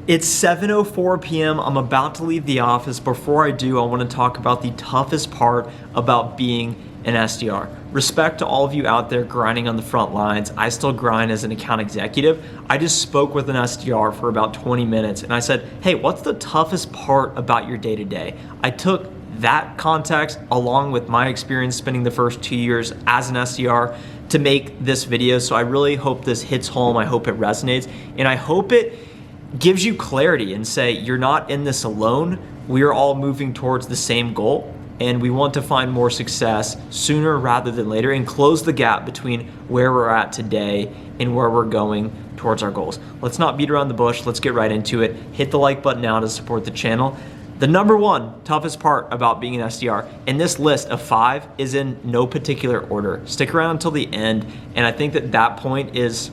It's 7:04 p.m. I'm about to leave the office. Before I do, I want to talk about the toughest part about being an SDR. Respect to all of you out there grinding on the front lines. I still grind as an account executive. I just spoke with an SDR for about 20 minutes and I said, hey, what's the toughest part about your day-to-day? I took that context along with my experience spending the first 2 years as an SDR to make this video. So I really hope this hits home. I hope it resonates, and I hope it gives you clarity and say you're not in this alone. We are all moving towards the same goal, and we want to find more success sooner rather than later and close the gap between where we're at today and where we're going towards our goals. Let's not beat around the bush. Let's get right into it. Hit the like button now to support the channel. The number one toughest part about being an SDR, and this list of 5 is in no particular order. Stick around until the end, and I think that point is,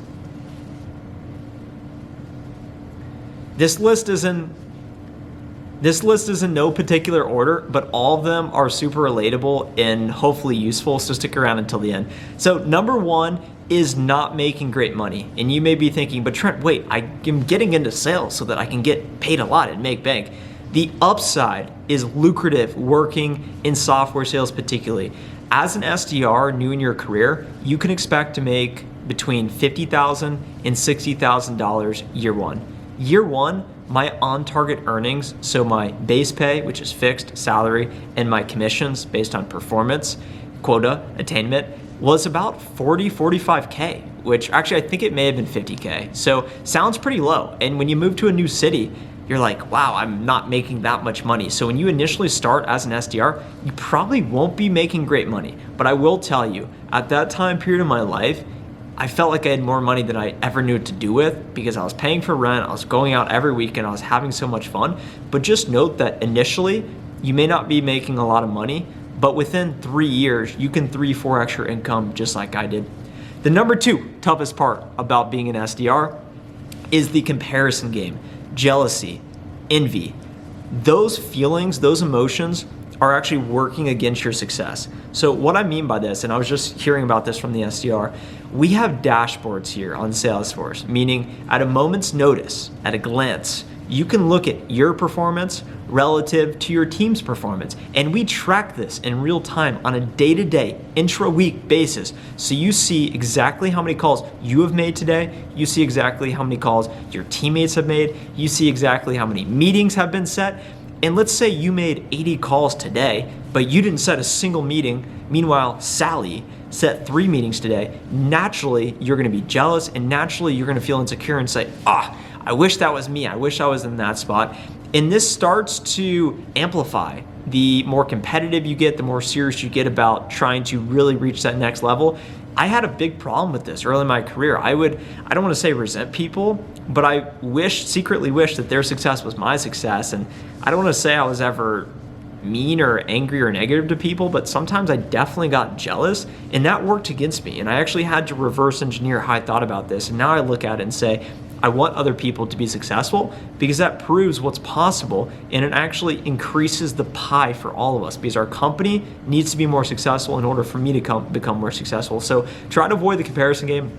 This list is in no particular order, but all of them are super relatable and hopefully useful, so stick around until the end. So number 1 is not making great money. And you may be thinking, but Trent, wait, I am getting into sales so that I can get paid a lot and make bank. The upside is lucrative working in software sales particularly. As an SDR new in your career, you can expect to make between $50,000 and $60,000 year one. Year one, my on-target earnings, so my base pay, which is fixed salary, and my commissions based on performance, quota attainment, was about 45K, which actually I think it may have been 50K. So sounds pretty low. And when you move to a new city, you're like, wow, I'm not making that much money. So when you initially start as an SDR, you probably won't be making great money. But I will tell you, at that time period of my life, I felt like I had more money than I ever knew what to do with because I was paying for rent, I was going out every weekend, I was having so much fun. But just note that initially, you may not be making a lot of money, but within 3 years, you can 3-4x your income just like I did. The number 2 toughest part about being an SDR is the comparison game, jealousy, envy. Those feelings, those emotions are actually working against your success. So what I mean by this, and I was just hearing about this from the SDR, we have dashboards here on Salesforce, meaning at a moment's notice, at a glance, you can look at your performance relative to your team's performance. And we track this in real time on a day-to-day, intra-week basis. So you see exactly how many calls you have made today. You see exactly how many calls your teammates have made. You see exactly how many meetings have been set. And let's say you made 80 calls today, but you didn't set a single meeting. Meanwhile, Sally set 3 meetings today. Naturally, you're gonna be jealous, and naturally, you're gonna feel insecure and say, I wish that was me. I wish I was in that spot. And this starts to amplify. The more competitive you get, the more serious you get about trying to really reach that next level. I had a big problem with this early in my career. I don't want to say resent people, but I secretly wish that their success was my success. And I don't want to say I was ever mean or angry or negative to people, but sometimes I definitely got jealous, and that worked against me. And I actually had to reverse engineer how I thought about this. And now I look at it and say, I want other people to be successful because that proves what's possible, and it actually increases the pie for all of us because our company needs to be more successful in order for me to become more successful. So try to avoid the comparison game.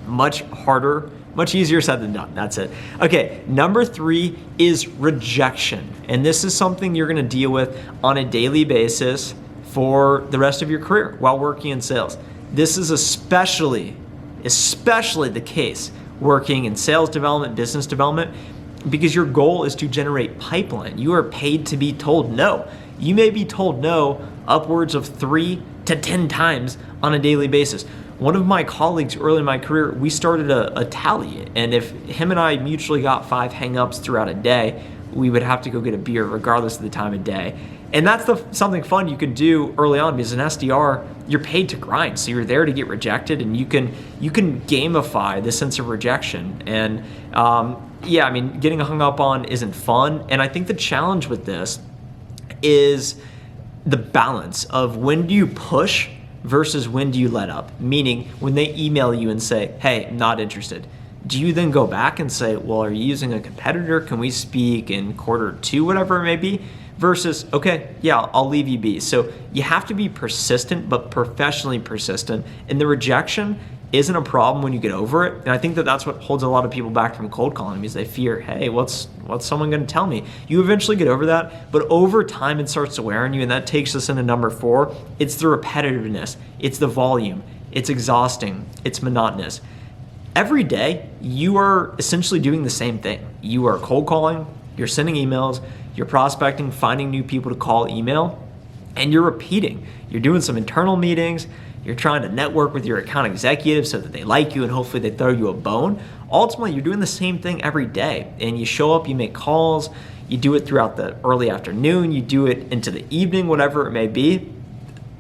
Much harder, much easier said than done. That's it. Okay, number 3 is rejection. And this is something you're gonna deal with on a daily basis for the rest of your career while working in sales. This is especially the case working in sales development, business development, because your goal is to generate pipeline. You are paid to be told no. You may be told no upwards of 3 to 10 times on a daily basis. One of my colleagues early in my career, we started a tally, and if him and I mutually got 5 hang-ups throughout a day, we would have to go get a beer regardless of the time of day. And that's something fun you can do early on because an SDR, you're paid to grind. So you're there to get rejected, and you can gamify the sense of rejection. And yeah, I mean, getting hung up on isn't fun. And I think the challenge with this is the balance of when do you push versus when do you let up? Meaning when they email you and say, hey, not interested. Do you then go back and say, well, are you using a competitor? Can we speak in Q2, whatever it may be? Versus, okay, yeah, I'll leave you be. So you have to be persistent, but professionally persistent. And the rejection isn't a problem when you get over it. And I think that that's what holds a lot of people back from cold calling, because they fear, hey, what's someone going to tell me? You eventually get over that, but over time it starts to wear on you, and that takes us into number 4. It's the repetitiveness. It's the volume. It's exhausting. It's monotonous. Every day, you are essentially doing the same thing. You are cold calling, you're sending emails, you're prospecting, finding new people to call, email, and you're repeating. You're doing some internal meetings, you're trying to network with your account executive so that they like you and hopefully they throw you a bone. Ultimately, you're doing the same thing every day, and you show up, you make calls, you do it throughout the early afternoon, you do it into the evening, whatever it may be.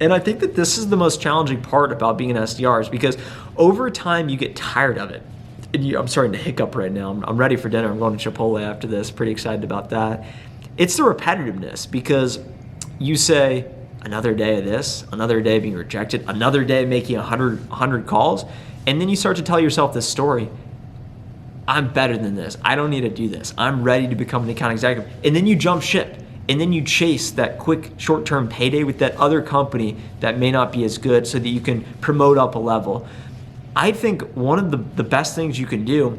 And I think that this is the most challenging part about being an SDR, is because over time you get tired of it. And I'm starting to hiccup right now. I'm ready for dinner. I'm going to Chipotle after this. Pretty excited about that. It's the repetitiveness, because you say, another day of this, another day being rejected, another day making 100 calls, and then you start to tell yourself this story. I'm better than this. I don't need to do this. I'm ready to become an account executive. And then you jump ship. And then you chase that quick short-term payday with that other company that may not be as good so that you can promote up a level. I think one of the best things you can do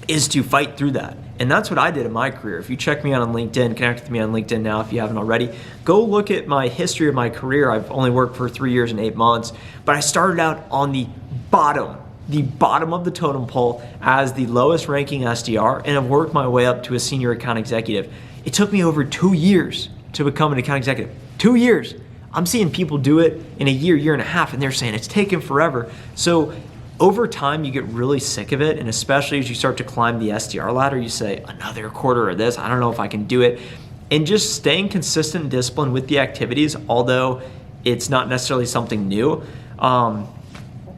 is to fight through that. And that's what I did in my career. If you check me out on LinkedIn, connect with me on LinkedIn now if you haven't already, go look at my history of my career. I've only worked for 3 years and 8 months, but I started out on the bottom of the totem pole as the lowest ranking SDR, and have worked my way up to a senior account executive. It took me over 2 years to become an account executive. 2 years. I'm seeing people do it in a year and a half, and they're saying it's taken forever. So over time, you get really sick of it, and especially as you start to climb the SDR ladder, you say, another quarter of this, I don't know if I can do it. And just staying consistent and disciplined with the activities, although it's not necessarily something new,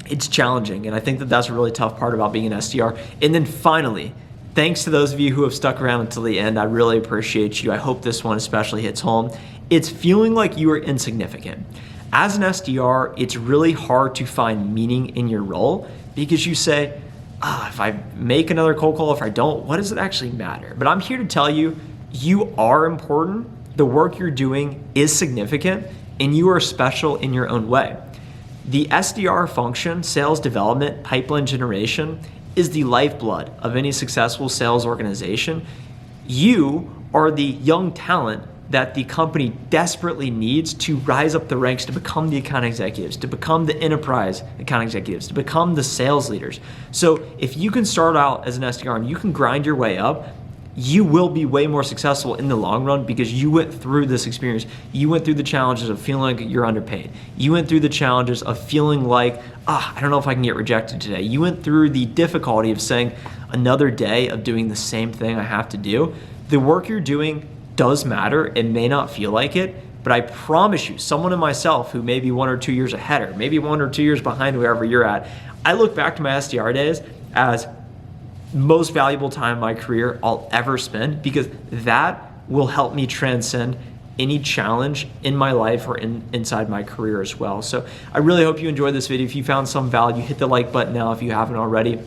it's challenging. And I think that that's a really tough part about being an SDR. And then finally, thanks to those of you who have stuck around until the end. I really appreciate you. I hope this one especially hits home. It's feeling like you are insignificant. As an SDR, it's really hard to find meaning in your role, because you say, if I make another cold call, if I don't, what does it actually matter? But I'm here to tell you, you are important. The work you're doing is significant, and you are special in your own way. The SDR function, sales development, pipeline generation, is the lifeblood of any successful sales organization. You are the young talent that the company desperately needs to rise up the ranks, to become the account executives, to become the enterprise account executives, to become the sales leaders. So if you can start out as an SDR and you can grind your way up, you will be way more successful in the long run, because you went through this experience. You went through the challenges of feeling like you're underpaid. You went through the challenges of feeling like, I don't know if I can get rejected today. You went through the difficulty of saying, another day of doing the same thing I have to do. The work you're doing does matter. It may not feel like it, but I promise you, someone in myself who may be 1 or 2 years ahead, or maybe 1 or 2 years behind wherever you're at, I look back to my SDR days as most valuable time in my career I'll ever spend, because that will help me transcend any challenge in my life or inside my career as well. So I really hope you enjoyed this video. If you found some value, hit the like button now if you haven't already.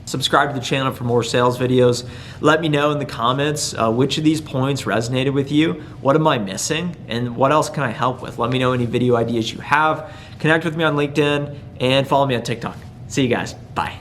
Subscribe to the channel for more sales videos. Let me know in the comments which of these points resonated with you. What am I missing? And what else can I help with? Let me know any video ideas you have. Connect with me on LinkedIn and follow me on TikTok. See you guys. Bye.